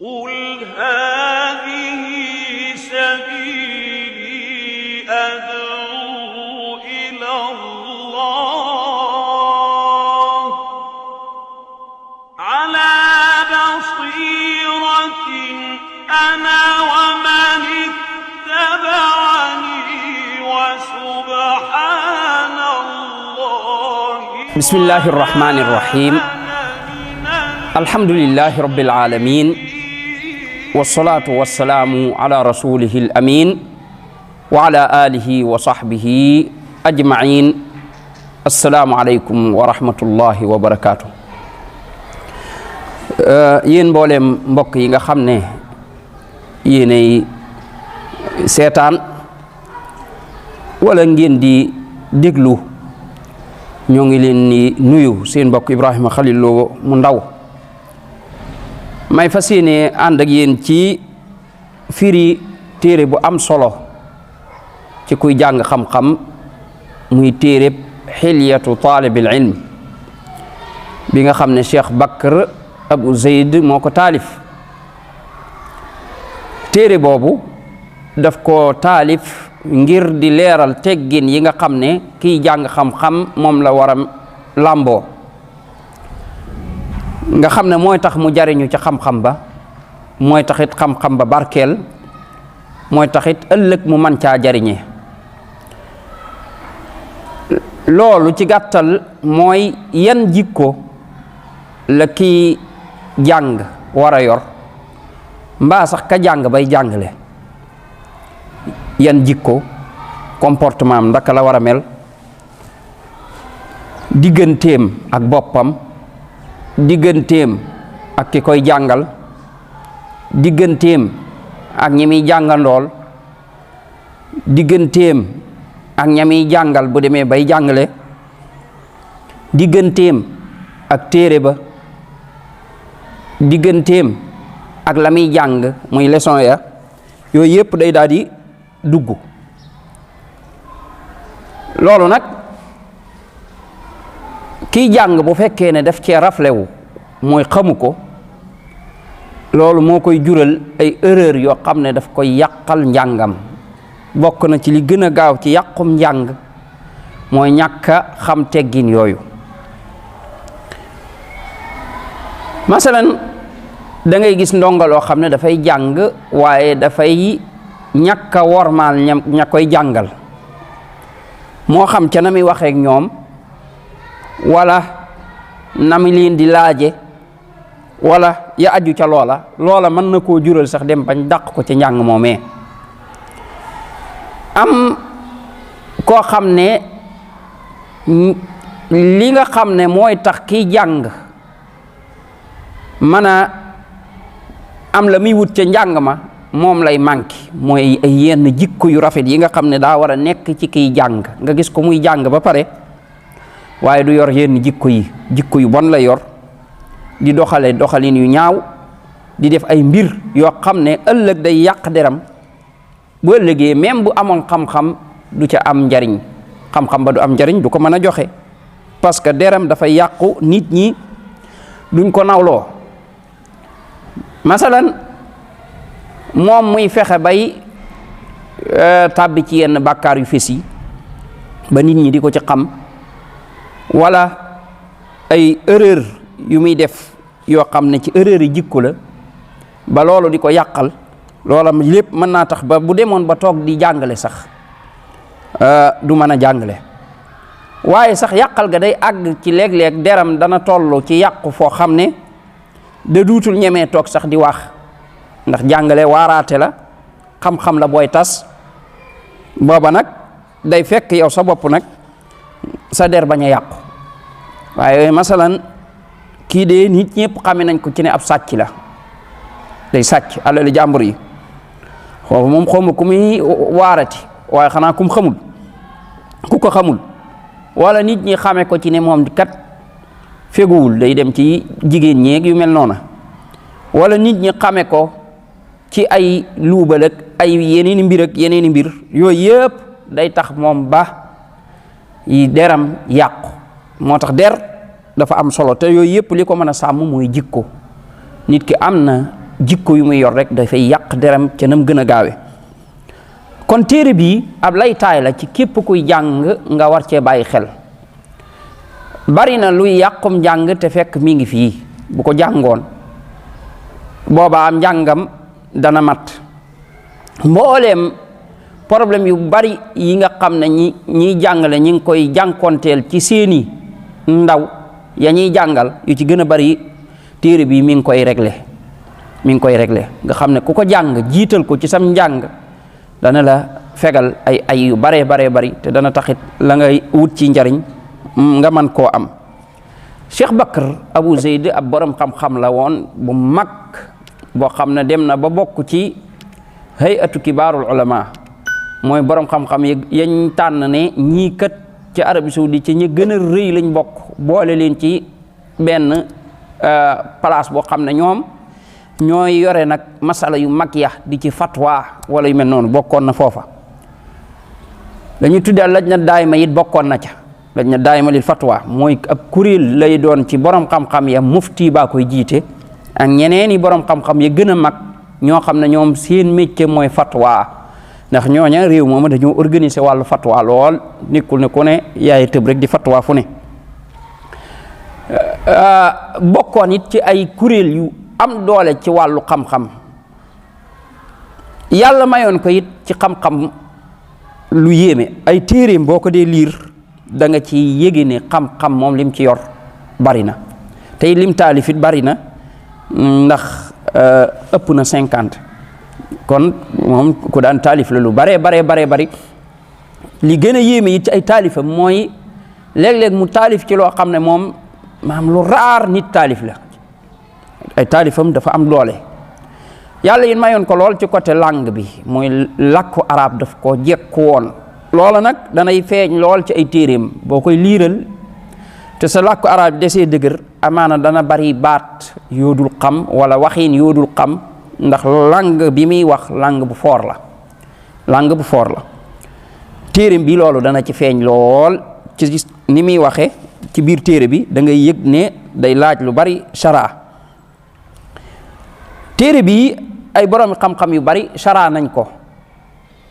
قل هذه سبيلي أدعو إلى الله على بصيرة أنا ومن اتبعني وسبحان الله. بسم الله الرحمن الرحيم. الحمد لله رب العالمين والصلاة والسلام على رسوله الأمين وعلى آله وصحبه أجمعين. السلام عليكم ورحمة الله وبركاته. yéen mboolem mbokk yi nga xam ne yéenay seetaan wala ngeen di déglu ñoo ngi leen ni nuyu seen mbokk Ibrahima khalil Lô mu ndaw may fas yéene ànd ak yéen ci firi téere bu am solo ci kuy jàng xam-xam muy téereb xilyatu taalibil ilm bi nga xam ne Cheikh Bakr Abu Zayd moo ko taalif. téere boobu daf ko taalif ngir di leeral teggin yi nga xam ne kiy jàng xam-xam moom la war a làmboo nga xam ne mooy tax mu jariñu ci xam-xam ba, mooy taxit xam-xam ba barkeel, mooy taxit ëllëg mu man caa jariñe. loolu ci gàttal mooy yan jikko la kii jàng war a yor mbaa sax ka jàng bay jàngale, yan jikko comportement am ndaka la war a mel digganteem ak boppam, digganteem ak ki koy jàngal, digganteem ak ñi muy jàngandool, digganteem ak ña muy jàngal bu demee bay jàngale, digganteem ak téere ba, digganteem ak la muy jàng muy leçon ya, yooyu yëpp day daal di dugg. loolu nag kiy jàng bu fekkee ne daf cee raflewu mooy xamu ko, loolu moo koy jural ay erreur yoo xam ne daf koy yàqal njàngam. bokk na ci li gën a gaaw ci yàqum njàng mooy ñàkk a xam teggin yooyu. masalan da ngay gis ndongo loo xam ne dafay jàng waaye dafay ñàkk a wormaal ña koy jàngal, moo xam ca na muy waxeek ñoom wala na mi leen di laaje wala ya aju ca loola mën na koo jural sax dem bañ dàq ko ci njàng moomee. am koo xam ne li nga xam ne mooy tax kiy jàng mën a am la muy wut ca njàng ma moom lay manqué, mooy ay yenn jikko yu rafet yi nga xam ne daa war a nekk ci kiy jàng. nga gis ko muy jàng ba pare waaye du yor yenn jikko yu bon la yor, di doxalin yu ñaaw, di def ay mbir yoo xam ne ëllëg day yàq deram. bu ëllëgee même bu amoon xam-xam du ca am njariñ, xam-xam ba du am njariñ, du ko mën a joxe parce que deram dafay yàqu, nit ñi duñ ko nawloo. masalan moom muy fexe bay tàbbi ci yenn bàkkaar yu fés yi ba nit ñi di ko ci xam, wala ay erreur yu muy def yoo xam ne ci erreur yi jikko la ba loolu di ko yàqal. loola lépp mën naa tax ba bu demoon ba toog di jàngale sax du mën a jàngale. waaye sax yàqal ga day àgg ci léeg-léeg deram dana toll ci yàqu foo xam ne da duutul ñemee toog sax di wax, ndax jàngale waaraate la, xam-xam la booy tas. booba nag day fekk yow sa bopp nag sa der bañ a yàqu. waaye masalan kii de nit ñëpp xame nañ ko ci ne ab sàcc la, day sàcc alali jàmbur yi. foofu moom xawma ku muy waarati, waaye xanaa ku ko xamul wala nit ñi xame ko ci ne moom kat feguwul, day dem ci jigéen ñeeg yu mel noona, wala nit ñi xame ko ci ay luubal ak ay yeneeni mbir yooyu yëpp day tax moom ba yi deram yàqu. moo tax der dafa am solo te yooyu yëpp li ko mën a sàmm mooy jikko. nit ki am na jikko yu muy yor rek dafay yàq deram ca nam gën a gaawe kon téere bi ab laytaay la ci képp kuy jàng nga war cee bàyyi xel bari na luy yàqum njàng te fekk mi ngi fii bu ko jàngoon boobaa am njàngam dana mat mbooleem problème yu bari yi nga xam ne ñiy jàngale ñi ngi koy jànkonteel ci seeni ndaw ya ñuy jàngal yu ci gën a bari téere bi mi ngi koy réglé nga xam ne ku ko jàng jiital ko ci sam njàng dana la fegal ay yu baree bari te dana taxit la ngay wut ci njariñ nga man koo am Cheikh Bakr Abu Zayd ab borom xam-xam la woon bu mag boo xam ne dem na ba bokk ci hay'atu kibaarul ulama mooy borom xam-xam yañ tànn ne ñii kat ci Arabie Saoudite ci ñi gën a rëy lañ bokk boole leen ci benn place boo xam ne ñoom ñooy yore nag masala yu mag ya di ci fatwa wala yu mel noonu bokkoon na foofa dañuy tuddee lajna daayima it bokkoon na ca lajna daayima lil fatwa mooy ab kuréel lay doon ci borom xam-xam ya mufti baa koy jiite ak ñeneeni borom xam-xam ya gën a mag ñoo xam ne ñoom seen métier mooy fatwa ndax ñooña réew moom dañoo organiser wàllu fatwa lool nekkul ne ku ne yaay tëb rek di fatwa fu ne bokkoon it ci ay kuréel yu am doole ci wàllu xam-xam yàlla mayoon ko it ci xam-xam lu yéeme ay téeréem boo ko dee liir da nga ci yége ne xam-xam moom lim ci yor bari na tey lim taalifit bari na ndax ëpp na 50 kon moom ku daan taalif la lu bari li gën a yéeme it ci ay taalifam mooy léeg-léeg mu taalif ci loo xam ne moom maam lu raar nit taalif la ay taalifam dafa am doole yàlla yi mayoon ko lool ci côté langue bi mooy làkku arab daf ko jekku woon loola nag danay feeñ lool ci ay téeréem boo koy liiral te sa làkku arab desee dëgër amaana dana bari baat yoodul xam wala waxiin yoodul xam ndax langue bi muy wax langue bu foor la téeréem bi loolu dana ci feeñ lool ci ni muy waxe ci biir téere bi da ngay yëg ne day laaj lu bari Charah téere bi ay borom xam-xam yu bari Charah nañ ko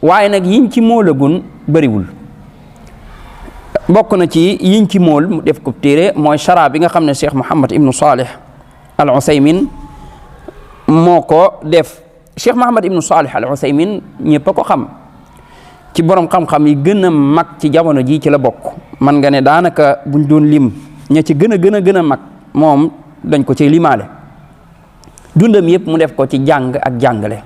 waaye nag yiñ ci moolagun bariwul bokk na ci yiñ ci mool mu def ko téere mooy Charah bi nga xam ne Cheikh Muhammad Ibnu Salih Al Uthaymin moo ko def Cheikh Muhammad Ibnu Salih Al Uthaymin ñëpp a ko xam ci borom xam-xam yi gën a mag ci jamono ji ci la bokk man nga ne daanaka buñ doon lim ña ci gën a mag moom dañ ko ci limaale dundam yëpp mu def ko ci jàng ak jàngale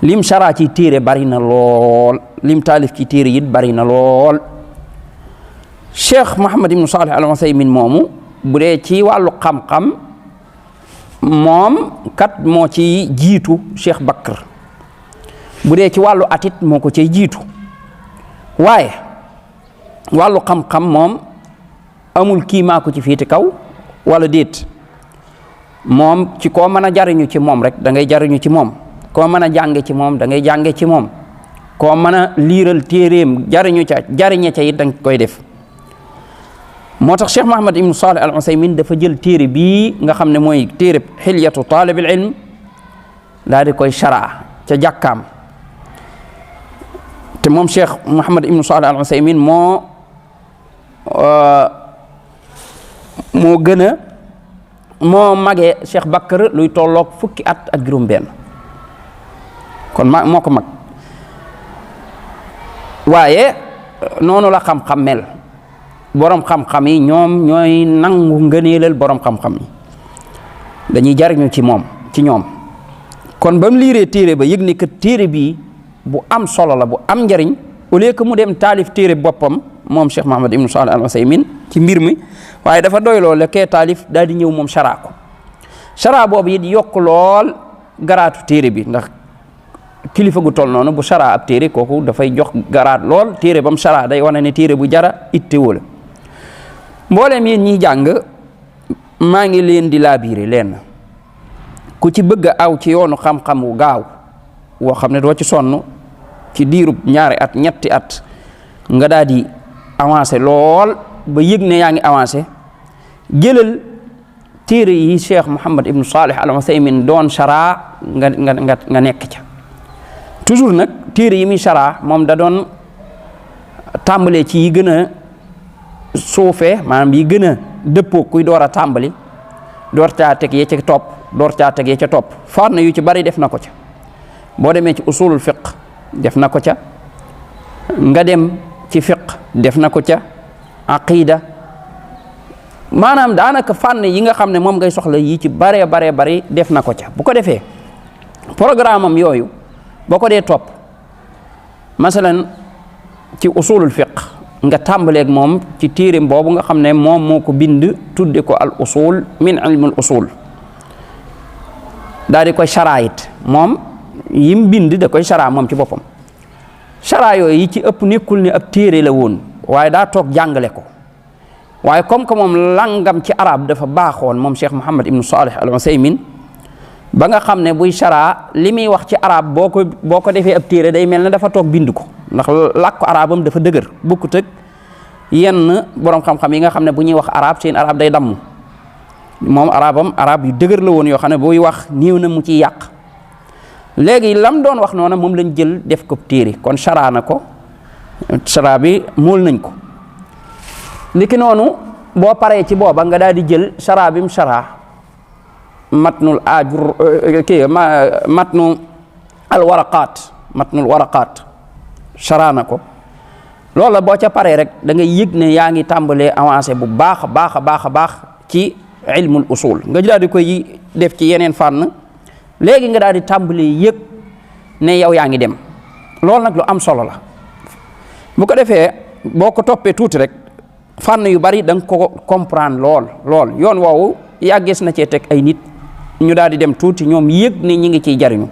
lim Charah ci téere bari na lool lim taalif ci téere it bari na lool Cheikh Muhammad Ibnu Salih Al Uthaymin moomu bu dee ci wàllu xam-xam moom kat moo ci jiitu Cheikh Bakr bu dee ci wàllu atit moo ko cay jiitu waaye wàllu xam-xam moom amul kii maa ko ci féete kaw wala déet moom ci koo mën a jariñu ci moom rek da ngay jariñu ci moom koo mën a jànge ci moom da ngay jànge ci moom koo mën a liiral téeréem jariñe ca it da nga koy def moo tax Cheikh Muhammad Ibnu Salih Al Uthaymin dafa jël téere bii nga xam ne mooy téere xilyatu taalibil ilm daal di koy Charah ca jàkkaam te moom Cheikh Muhammad Ibnu Salih Al Uthaymin moo magee Cheikh Bakr luy tolloog fukki at ak juróom-benn kon moo ko mag waaye noonu la xam-xam mel borom xam-xam yi ñoom ñooy nangu ngëneelal borom xam-xam yi dañuy jariñu ci ñoom kon ba mu liiree téere ba yëg ne que téere bii bu am solo la bu am njariñ au lieu que mu dem taalif téere boppam moom Cheikh Muhammad Ibnu Salih Al Uthaymin ci mbir mi waaye dafa doyloo la kee taalif daal di ñëw moom Charah ko Charah boobu it yokk lool garaatu téere bi ndax kilifa gu toll noonu bu Charah ab téere kooku dafay jox garaat lool téere bam Charah day wane ne téere bu jara ittewoo la mbooleem yéen ñiy jàng maa ngi leen di laabiire leen ku ci bëgg a aw ci yoonu xam-xam wu gaaw woo xam ne doo ci sonn ci diirub 2 at 3 at nga daal di avancé lool ba yëg ne yaa ngi avancé jëlal téere yi Cheikh Muhammad Ibnu Salih Al Uthaymin doon Charah nga nekk ca toujours nag téere yi muy Charah moom da doon tàmbalee ci yi gën a suufee maanaam yi gën a dëppoo kuy door a tàmbali door caa teg ya ca topp door caa teg ya ca topp fànn yu ci bari def na ko ca boo demee ci usulul fiqh def na ko ca nga dem ci fiqh def na ko ca aqida maanaam daanaka fànn yi nga xam ne moom ngay soxla yi ci baree bari def na ko ca bu ko defee programme am yooyu boo ko dee topp masalan ci usulul fiqh nga tàmbaleeg moom ci téereem boobu nga xam ne moom moo ko bind tudde ko al usul min ilmul usul daal di koy Charah it moom yim bind da koy Charah moom ci boppam Charah yooyu yi ci ëpp nekkul ni ab téere la woon waaye daa toog jàngale ko waaye comme que moom langam ci arab dafa baaxoon moom Cheikh Mouhamed Ibn Salih al Usaymin ba nga xam ne buy Charah li muy wax ci arab boo ko defee ab téere day mel ne dafa toog bind ko ndax làkku arabam dafa dëgër bokkut ak yenn borom xam-xam yi nga xam ne bu ñuy wax arab seen arab day damm moom arab yu dëgër la woon yoo xam ne buy wax néew na mu ciy yàq léegi lam doon wax noonu moom lañ jël def ko téere kon Charah na ko Charah bi mool nañ ko niki noonu boo paree ci booba nga daal di jël Charah bi mu Charah matnul matnul waraqaat Charah na ko loola boo ca paree rek da ngay yëg ne yaa ngi tàmbalee avancé bu baax a baax ci ilmul usul nga daal di koy def ci yeneen fànn léegi nga daal di tàmbalee yëg ne yow yaa ngi dem loolu nag lu am solo la bu ko defee boo ko toppee tuuti rek fànn yu bari da nga ko comprendre lool yoon woowu yàggees na cee teg ay nit ñu daal di dem tuuti ñoom yëg ne ñi ngi ciy jariñu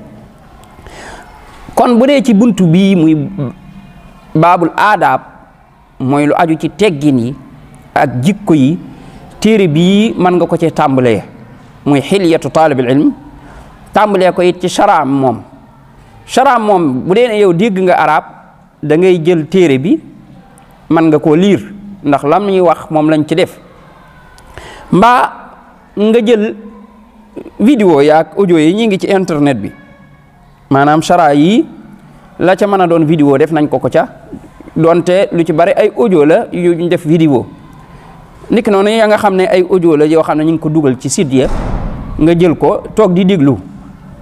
kon bu dee ci buntu bii muy baabul aadaab mooy lu aju ci teggin yi ak jikko yi téere bii mën nga ko ci tàmbalee muy xilyatu taalibil ilm tàmbalee ko it ci Charah moom bu dee ne yow dégg nga arab da ngay jël téere bi mën nga koo liir ndax lam ñuy wax moom lañ ci def mbaa nga jël vidéo yaak audio yi ñi ngi ci internet bi maanaam Charah yi la ca mën a doon vidéo def nañ ko ca donte lu ci bari ay audio la yu ñu def vidéo niki noonu ya nga xam ne ay audio la yoo xam ne ñu ngi ko dugal ci site ya nga jël ko toog di déglu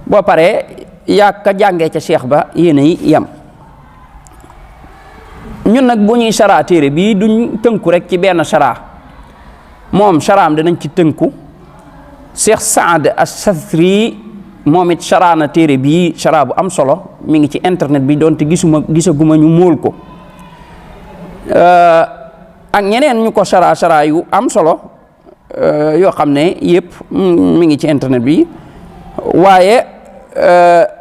boo paree yaa ka jàngee ca cheikh ba yéen a yem ñun nag bu ñuy Charah téere bii duñ tënku rek ci benn Charah moom Charaham danañ ci tënku Cheikh Saad as-Sathri moom it Charah na téere bii Charah bu am solo mi ngi ci internet bi donte gisaguma ñu móol ko ak ñeneen ñu ko Charah yu am solo yoo xam ne yëpp mi ngi ci internet bi waaye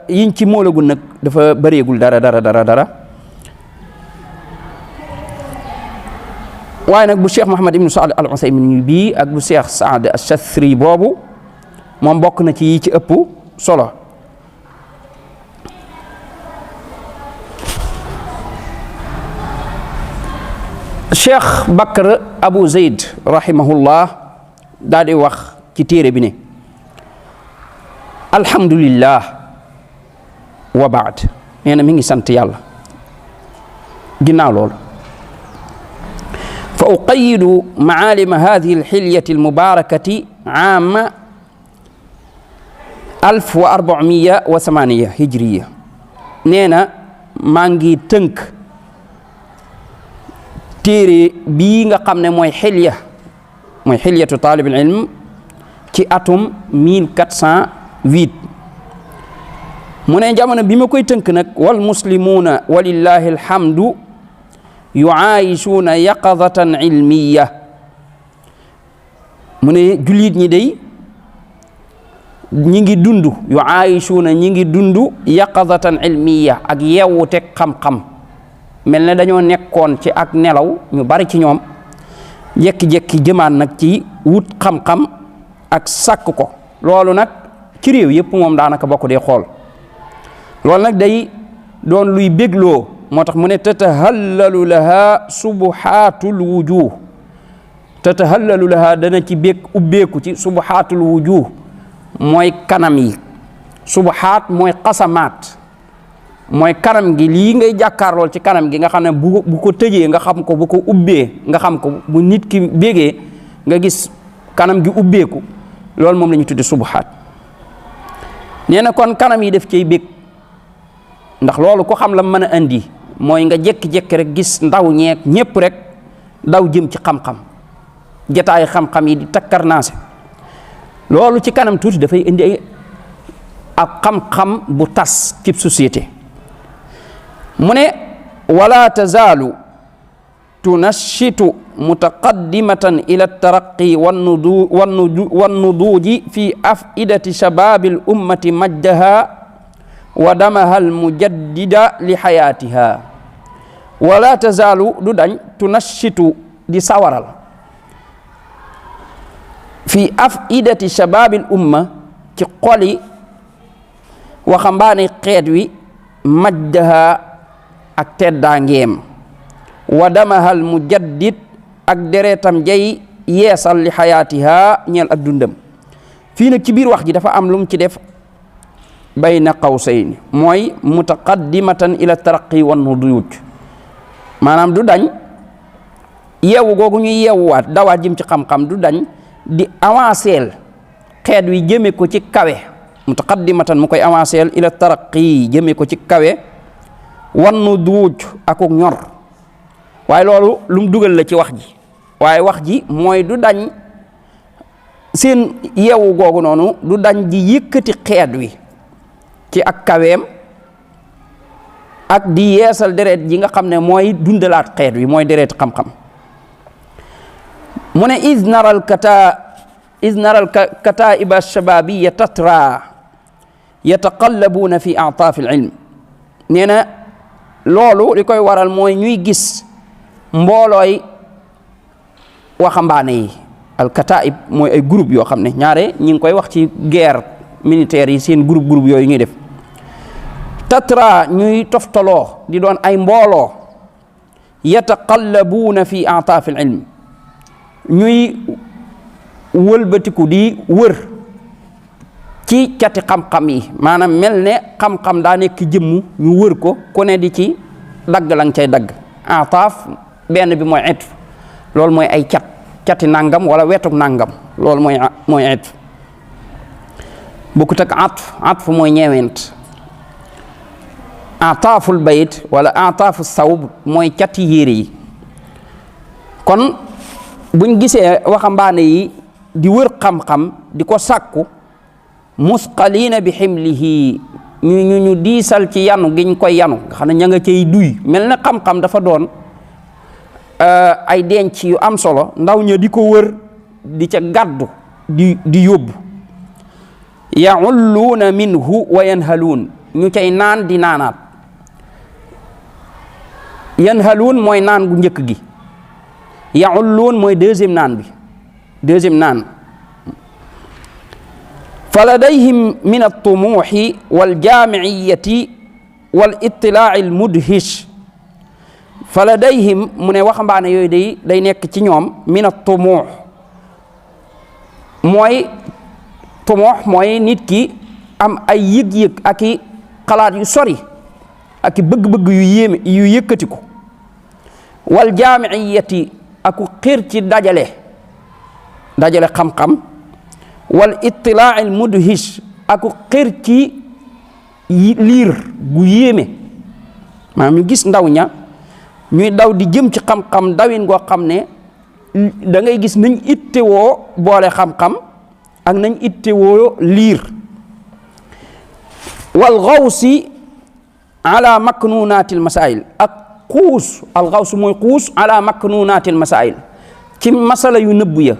yiñ ci móolagul nag dafa bëreegul dara waaye nag bu Cheikh Mouhamed Ibn Salih al Usaymin bii ak bu Cheikh Saad as-Sathri boobu moom bokk na ci yi ci ëpp solo Cheikh Bakr Abu Zayd rahimahullah daal di wax ci téere bi ne alhamdulillah wa baad nee na mi ngi sant yàlla ginnaaw loolu fa uqayidu maalima hadihi alxilyati almubarakati aama 1408 hijriya nee na maa ngi tënk téere bii nga xam ne mooy xilyatu taalibil ilm ci atum 1408 mu ne jamono bi ma koy tënk nag wal muslimuuna walillahi alhamdu yuaayisuuna yaqadatan ilmiya mu ne jullit ñi day ñi ngi dund yuaayisuuna ñi ngi dund yaqadatan ilmiya ak yeewuteg xam-xam mel ne dañoo nekkoon ci ak nelaw ñu bari ci ñoom jekki-jekki jëmaan nag ci wut xam-xam ak sàkk ko loolu nag ci réew yëpp moom daanaka bokk dee xool loolu nag day doon luy bégloo moo tax mu ne tatahallalu laha subuhaatul wujuh dana ci bég ubbeeku ci subuhaatul wujuh mooy kanam yi subahaat mooy qasamaat mooy kanam gi lii ngay jàkkaarlool ci kanam gi nga xam ne bu ko tëjee nga xam ko, bu ko ubbee nga xam ko, bu nit ki bégee nga gis kanam gi ubbeeku, loolu moom la ñu tudde subahaat. nee na kon kanam yi def cay bég ndax loolu ko xam la mën a indi mooy nga jékki-jékki rek gis ndaw ñeek ñépp rek daw jëm ci xam-xam, jataay xam-xam yi di takkarnaase. loolu ci kanam tuuti dafay indi ay ak xam-xam bu tas ci société. mu ne wala tazaalu tunashitu mutaqaddimatan ila taraqi wannuduuji fi afidati shababi l ummati majdaha wa damaha al mujaddida li xayaatiha. wala tazaalu du dañ tunashitu di sawaral fi afidati shababi l umma ci xoli waxambaane xeet wi majdaha ak teddaangeem wa damahal mujaddid ak deretam jay yeesal li xayaatiha ñeel ak dundam. fii nag ci biir wax ji dafa am lu mu ci def bayna qawsayn mooy mutaqaddimatan ila taraqi wan nuduuj, maanaam du dañ yeewu googu ñuy yeewuwaat dawaat jëm ci xam-xam du dañ di avanceel xeet wi jëme ko ci kawe, mutaqaddimatan mu koy avanceel ila taraqi jëme ko ci kawe, wan nuduuj akuk ñor. waaye loolu lu mu dugal la ci wax ji, waaye wax ji mooy du dañ seen yeewu googu noonu du dañ di yëkkati xeet wi ci ak kaweem ak di yeesal deret ji nga xam ne mooy dundalaat xeet wi mooy deret xam-xam. mu ne is naral kataiba shababiya tatra yataqallabuuna fi ataafi al ilm. nee na loolu li koy waral mooy ñuy gis mboolooy waxambaane yi. al kataib mooy ay groupe yoo xam ne ñaare ñi ngi koy wax ci guerre militaire yi seen groupe yooyu ñuy def. tatra ñuy toftaloo di doon ay mbooloo yataqallabuuna fi ataafi al ilm ñuy wëlbatiku di wër ci cati xam-xam yi, maanaam mel ne xam-xam daa nekk jëmm ñu wër ko ku ne di ci dagg la nga cay dagg. ataaf benn bi mooy itf, loolu mooy ay cati nangam wala wetuk nangam, loolu mooy itf. bokkut ak atf mooy ñeewent. ataaful bayt wala ataafu sawb mooy cati yére yi. kon buñ gisee waxambaane yi di wër xam-xam di ko sàkku musqaliina bi ximlihi ñu diisal ci yanu giñ koy yanu nga xam ne ña nga cay duy mel na xam-xam dafa doon ay denc yu am solo, ndaw ña di ko wër di ca gàddu di yóbbu. yaulluuna minhu wa yanhaluun ñu cay naan di naanaat. yanhaluun mooy naan gu njëkk gi, yaulluun mooy deuxième naan. fa ladayhim min altumuuxi waljaamiciyati wal itilaaci almudhish. fa ladayhim mu ne waxambaane yooyu day nekk ci ñoom min altumuux mooy nit ki am ay yëg-yëg ak i xalaat yu sori ak i bëgg-bëgg yu yéeme yu yëkkatiku. waljaamiciyati aku xir ci dajale xam-xam. wal itilaaci mudhish aku xir ci liir gu yéeme, maanaam ñu gis ndaw ña ñuy daw di jëm ci xam-xam dawin goo xam ne da ngay gis nañ ittewoo boole xam-xam ak nañ ittewoo liir. wal gawsi ala maknunatil masail ak xuus, al gawsu mooy xuus ala maknunatil masail ci masala yu nëbbu ya,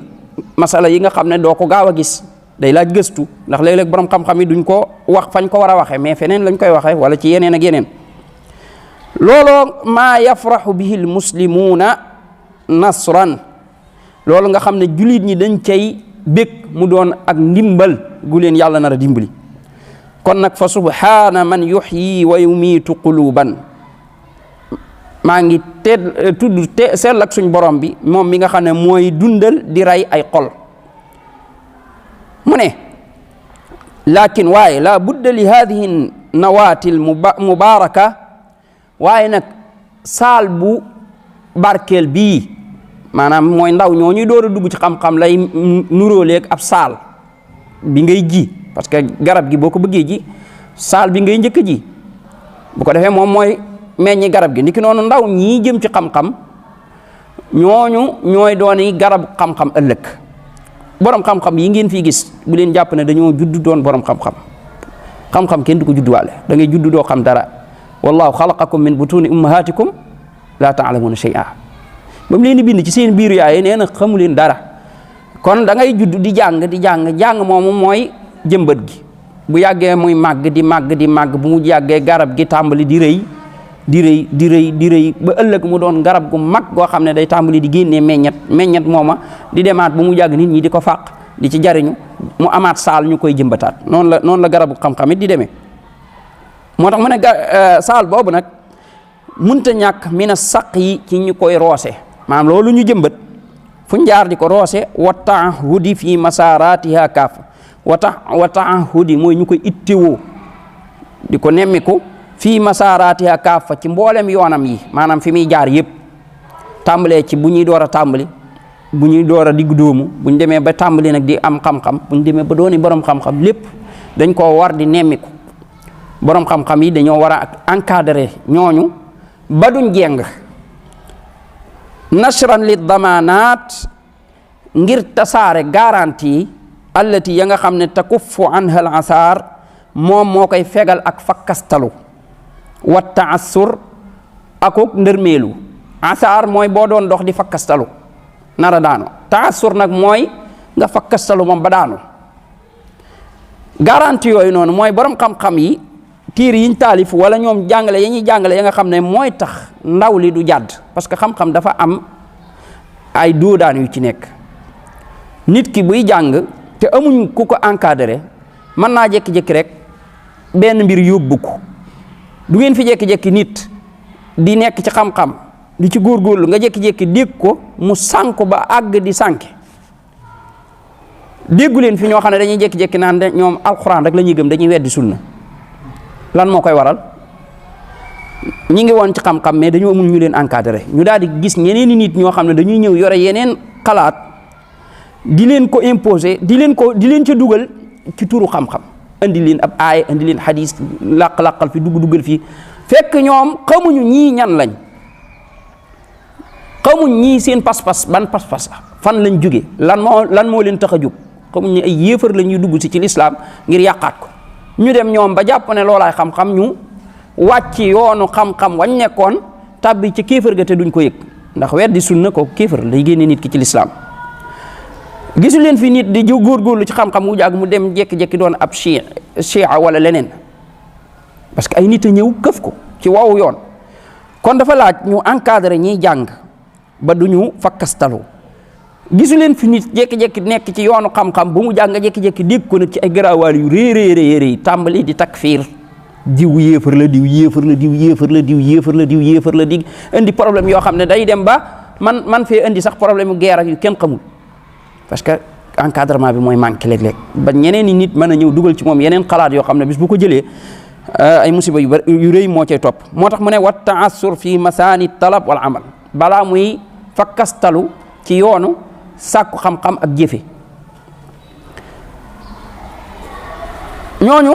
masala yi nga xam ne doo ko gaaw a gis, day laaj gëstu ndax léeg-léeg borom xam-xam yi duñ ko wax fañ ko war a waxee mais feneen lañ koy waxee wala ci yeneen ak yeneen. looloo maa yafraxu bihi l muslimuuna nasran, loolu nga xam ne jullit ñi dañ cay bég mu doon ak ndimbal gu leen yàlla nar a dimbali. kon nag fa subhaana man yuxyi wa yumiitu quluban, maa ngi sell ak suñ borom bi moom mi nga xam ne mooy dundal di rey ay xol. mu ne lakin waaye la budda li hadihi nawaati mubaraka waaye nag saal bu barkeel bii maanaam mooy ndaw ñoo ñuy door a dugg ci xam-xam lay nuróoleeg ab saal bi ngay ji parce que garab gi boo ko bëggee ji saal bi ngay njëkk ji bu ko defee moom mooy meññi garab gi niki noonu ndaw ñii jëm ci xam-xam ñooñu ñooy dooni garab xam-xam ëllëg borom xam-xam yi ngeen fii gis bu leen jàpp ne dañoo judd doon borom xam-xam xam-xam kenn du ko judduwaale da ngay judd doo xam dara wallahu xalaqakum min butuni ummahatikum la ta'lamuna shay'a ba mu leen di bind ci seen biir yaay nee na xamu leen dara kon da ngay judd di jàng moomu mooy jëmbat gi bu yàggee muy màgg di màgg bu mu yàggee garab gi tàmbali di rëy ba ëllëg mu doon garab gu mag goo xam ne day tàmbali di génnee meññet mooma di demaat bu mu yàgg nit ñi di ko fàq di ci jariñu mu amaat saal ñu koy jëmbataat noonu la garabu xam-xam it di demee moo tax mu ne saal boobu nag munta ñàkk mina saq yi ci ñu koy roose maanaam loolu ñu jëmbat fu njaar di ko roose wa taahudi fi masaratiha kaafa wa taahudi mooy ñu koy ittewoo di ko nemmiku fii masaratiha kaafa ci mboolem yoonam yi maanaam fi muy jaar yëpp tàmbalee ci bu ñuy door a tàmbali bu ñuy door a diggu dóomu bu ñu demee ba tàmbali nag di am xam-xam bu ñu demee ba dooni borom xam-xam lépp dañ koo war di nemmiku borom xam-xam yi dañoo war a encadrer ñooñu ba duñ jeng nashran li damanat ngir tasaare garantie allati ya nga xam ne takuffu anha al asar moom moo koy fegal ak fakkastalu wa taassur akuk ndërmeelu asar mooy boo doon dox di fakkastalu nara daanu taassur nag mooy nga fakkastalu moom ba daanu garantie yooyu noonu mooy borom xam-xam yi tiir yiñ taalif wala ñoom jàngale ya ñuy jàngale ya nga xam ne mooy tax ndaw li du jàdd parce que xam-xam dafa am ay doodaan yu ci nekk nit ki buy jàng te amuñ ku ko encadré mën naa jékki-jékki rek benn mbir yóbbu ko du ngeen fi jékki-jékki nit di nekk ci xam-xam di ci góorgóorlu nga jékki-jékki dégg ko mu sànk ba àgg di sànke déggu leen fi ñoo xam ne dañuy jékki-jékki naan ñoom alxuraan rek la ñuy gëm dañuy weddi sunna lan moo koy waral ñi ngi woon ci xam-xam mais dañoo amul ñu leen encadré ñu daal di gis ñeneen i nit ñoo xam ne dañuy ñëw yore yeneen xalaat di leen ko imposer di leen ca dugal ci turu xam-xam andi leen ab aaya andi leen hadis làq-làqal fi duggal fii fekk ñoom xamuñu ñii ñan lañ xamuñ ñii seen pas-pas ban pas-pas fan lañ jóge lan moo leen tax a jóg xamuñ ne ay yéefar la ñuy dugg ci lislaam ngir yàqaat ko ñu dem ñoom ba jàpp ne loolaay xam-xam ñu wàcc yoonu xam-xam wañ nekkoon tàbbi ci kéefër ga te duñ ko yëg ndax weddi sunna ko kéefër lay génne nit ki ci lislaam gisu leen fi nit di góorgóorlu ci xam-xam mu jàgg mu dem jekki-jekki doon ab chia wala leneen parce que ay nit a ñëw këf ko ci wawu yoon kon dafa laaj ñu encadré ñiy jàng ba duñu fakkastalu gisu leen fi nit jékki-jékki nekk ci yoonu xam-xam bu mu jàng nga jékki-jékki dégg ko nag ci ay garaawaal yu réy tàmbali di takfiir diw yéefar la diw yéefar la diw yéefar la diw yéefar la diw yéefar la di indi problème yoo xam ne day dem ba man fee indi sax problème yu guerre ak yu kenn xamul parce que encadrement bi mooy manqué léeg-léeg ba ñeneen i nit mën a ñëw dugal ci moom yeneen xalaat yoo xam ne bis bu ko jëlee ay musiba yu rëy moo cay topp moo tax mu ne wa taassur fi masaani talab wal amal balaa muy fakkastalu ci yoonu sàkku xam-xam ak jëfe ñooñu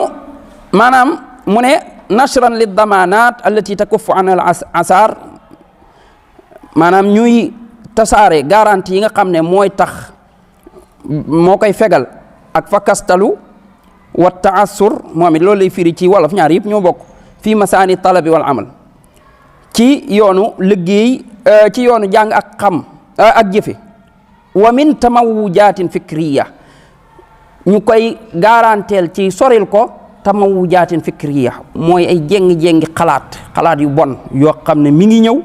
maanaam mu ne nashran li damanat allati takuffu an al asar maanaam ñuy tasaare garantie yi nga xam ne mooy tax moo koy fegal ak fakkastalu wa taassur moom it loolu lay firi ci wolof ñaar yëpp ñoo bokk fii masaani talabi wal amal ci yoonu liggéey ci yoonu jàng ak xam ak jëfe wa min tamawujatin fikriya ñu koy garanteel ci soril ko tamawujatin fikriya mooy ay jéngi-jéngi xalaat yu bon yoo xam ne mi ngi ñëw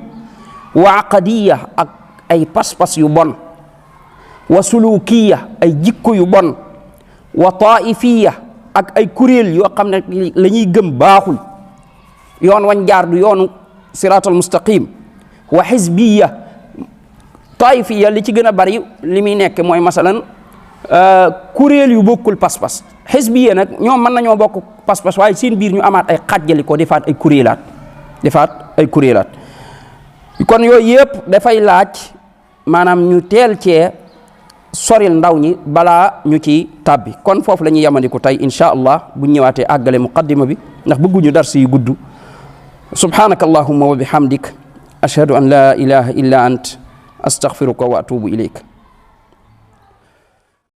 wa aqadiya ak ay pas-pas yu bon wa sulukiya ay jikko yu bon wa taifiya ak ay kuréel yoo xam ne la ñuy gëm baaxul yoon wañ jaar du yoonu siratal mustaqim wa xisbiya taifiya li ci gën a bari li muy nekk mooy masalan kuréel yu bokkul pas-pas xisbiya nag ñoom mën nañoo bokk pas-pas waaye seen biir ñu amaat ay xàjjali ko defaat ay kuréelaat kon yooyu yëpp dafay laaj maanaam ñu teel cee soril ndaw ñi balaa ñu ci tàbbi kon foofu la ñuy yamandiku tey insha allah bu ñëwaatee àggale muqaddima bi ndax bëgguñu dars yi gudd subhanaka allahumma wa bihamdik ashhadu an la ilaha illa ant astaghfiruka wa atubu ilayk